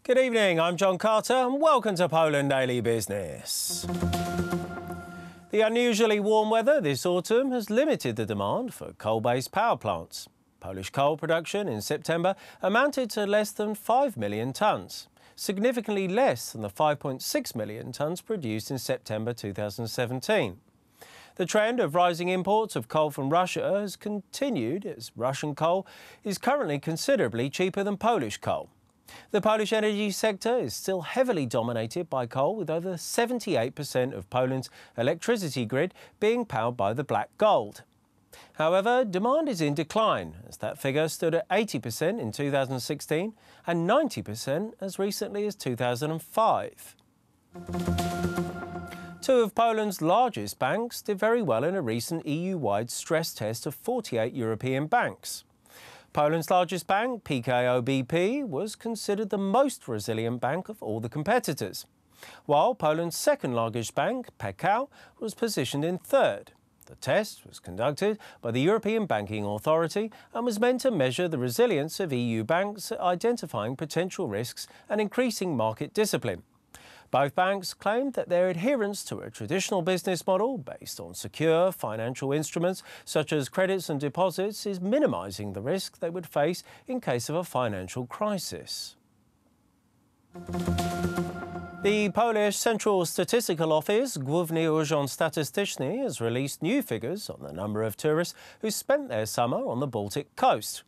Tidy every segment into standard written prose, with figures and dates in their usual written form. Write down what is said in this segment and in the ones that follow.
Good evening, I'm John Carter and welcome to Poland Daily Business. The unusually warm weather this autumn has limited the demand for coal-based power plants. Polish coal production in September amounted to less than 5 million tonnes, significantly less than the 5.6 million tonnes produced in September 2017. The trend of rising imports of coal from Russia has continued as Russian coal is currently considerably cheaper than Polish coal. The Polish energy sector is still heavily dominated by coal, with over 78% of Poland's electricity grid being powered by the black gold. However, demand is in decline, as that figure stood at 80% in 2016 and 90% as recently as 2005. Two of Poland's largest banks did very well in a recent EU-wide stress test of 48 European banks. Poland's largest bank, PKO BP, was considered the most resilient bank of all the competitors, while Poland's second largest bank, PKO, was positioned in third. The test was conducted by the European Banking Authority and was meant to measure the resilience of EU banks at identifying potential risks and increasing market discipline. Both banks claimed that their adherence to a traditional business model based on secure financial instruments such as credits and deposits is minimising the risk they would face in case of a financial crisis. The Polish Central Statistical Office, Główny Urząd Statystyczny, has released new figures on the number of tourists who spent their summer on the Baltic coast.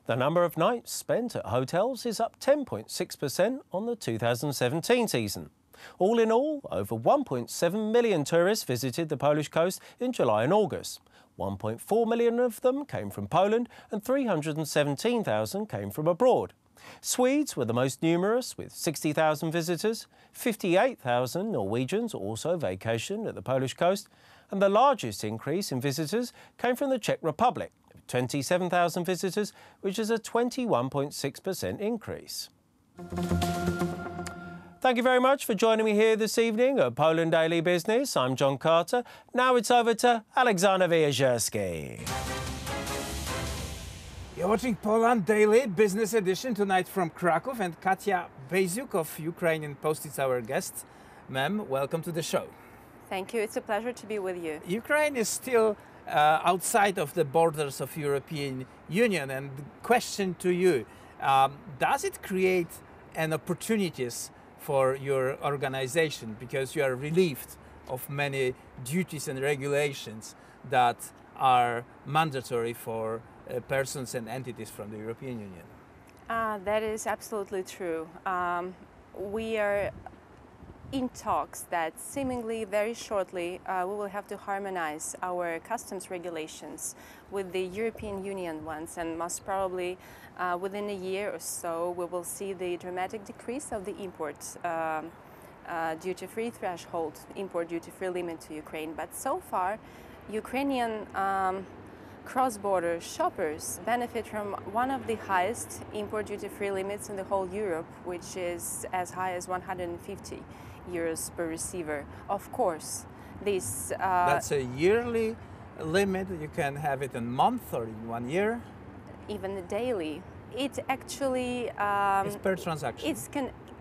The number of nights spent at hotels is up 10.6% on the 2017 season. All in all, over 1.7 million tourists visited the Polish coast in July and August. 1.4 million of them came from Poland and 317,000 came from abroad. Swedes were the most numerous, with 60,000 visitors. 58,000 Norwegians also vacationed at the Polish coast, and the largest increase in visitors came from the Czech Republic, 27,000 visitors, which is a 21.6% increase. Thank you very much for joining me here this evening at Poland Daily Business. I'm John Carter. Now it's over to Alexander Wierzchowski. You're watching Poland Daily Business Edition tonight from Kraków, and Katia Beziuk of Ukrainian Post is our guest. Ma'am, welcome to the show. Thank you. It's a pleasure to be with you. Ukraine is still outside of the borders of European Union, and the question to you, does it create an opportunities for your organization, because you are relieved of many duties and regulations that are mandatory for persons and entities from the European Union? That is absolutely true. We are in talks that seemingly very shortly we will have to harmonize our customs regulations with the European Union ones, and most probably within a year or so we will see the dramatic decrease of the import duty-free threshold, import duty-free limit to Ukraine. But so far, Ukrainian cross-border shoppers benefit from one of the highest import duty-free limits in the whole Europe, which is as high as 150 euros per receiver. Of course, this... That's a yearly limit. You can have it in a month or in 1 year? Even daily. It actually... it's per transaction? It's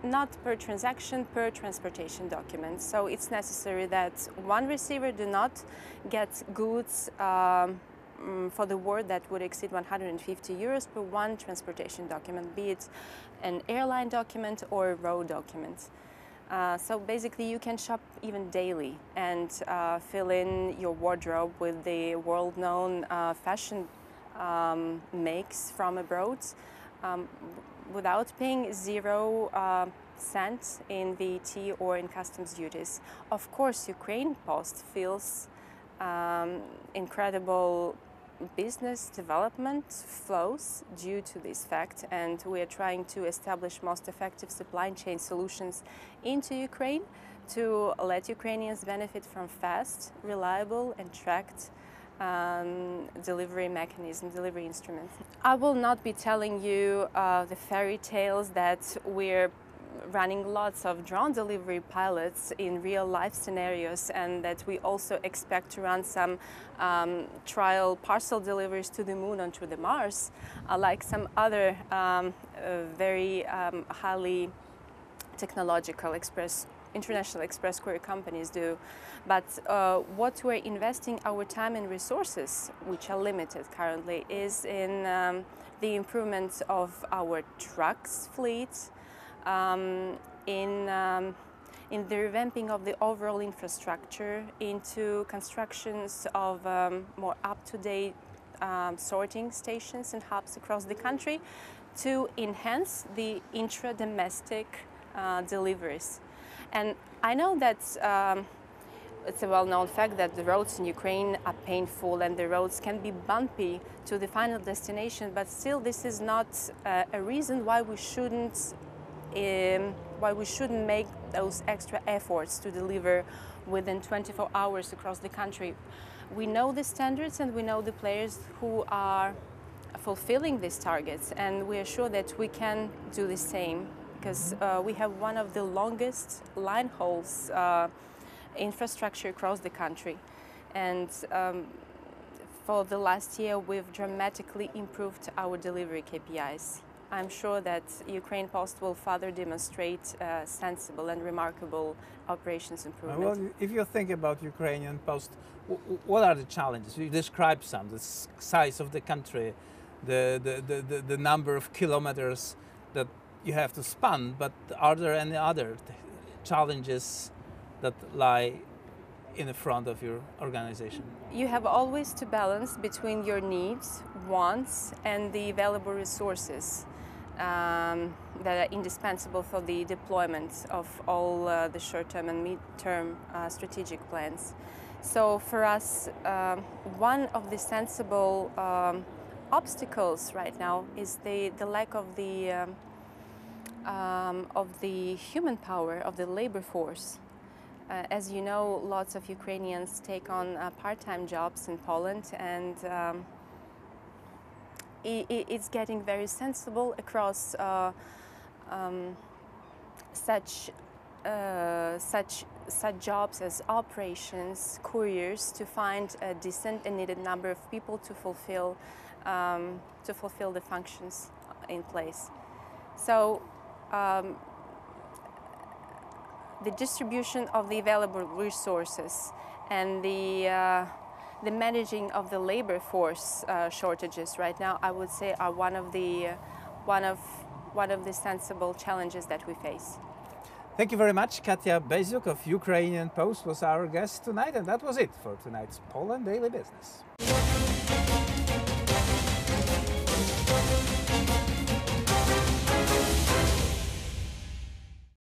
not per transaction, per transportation document. So it's necessary that one receiver do not get goods for the worth that would exceed 150 euros per one transportation document, be it an airline document or a road document. So basically you can shop even daily and fill in your wardrobe with the world-known fashion makes from abroad without paying 0 cents in VAT or in customs duties. Of course, Ukraine Post feels incredible business development flows due to this fact, and we are trying to establish most effective supply chain solutions into Ukraine to let Ukrainians benefit from fast, reliable and tracked delivery mechanism, delivery instruments. I will not be telling you the fairy tales that we're running lots of drone delivery pilots in real life scenarios, and that we also expect to run some trial parcel deliveries to the moon and to the Mars, like some other very highly technological international express courier companies do. But what we're investing our time and resources, which are limited currently, is in the improvement of our trucks fleet, in the revamping of the overall infrastructure, into constructions of more up-to-date sorting stations and hubs across the country to enhance the intra-domestic deliveries. And I know that it's a well-known fact that the roads in Ukraine are painful and the roads can be bumpy to the final destination, but still this is not a reason why we shouldn't make those extra efforts to deliver within 24 hours across the country. We know the standards and we know the players who are fulfilling these targets, and we are sure that we can do the same, because we have one of the longest line hauls infrastructure across the country. And for the last year, we've dramatically improved our delivery KPIs. I'm sure that Ukraine Post will further demonstrate sensible and remarkable operations improvement. Well, if you think about Ukrainian Post, what are the challenges? You described some, the size of the country, the number of kilometers that you have to span, but are there any other challenges that lie in the front of your organization? You have always to balance between your needs, wants, and the available resources that are indispensable for the deployment of all the short-term and mid-term strategic plans. So for us, one of the sensible obstacles right now is the lack of the human power, of the labor force. As you know, lots of Ukrainians take on part-time jobs in Poland, and it's getting very sensible across such jobs as operations, couriers, to find a decent and needed number of people to fulfill the functions in place. So the distribution of the available resources and the managing of the labor force shortages right now, I would say, are one of the sensible challenges that we face. Thank you very much. Katia Beziuk of Ukrainian Post was our guest tonight, and that was it for tonight's Poland Daily Business.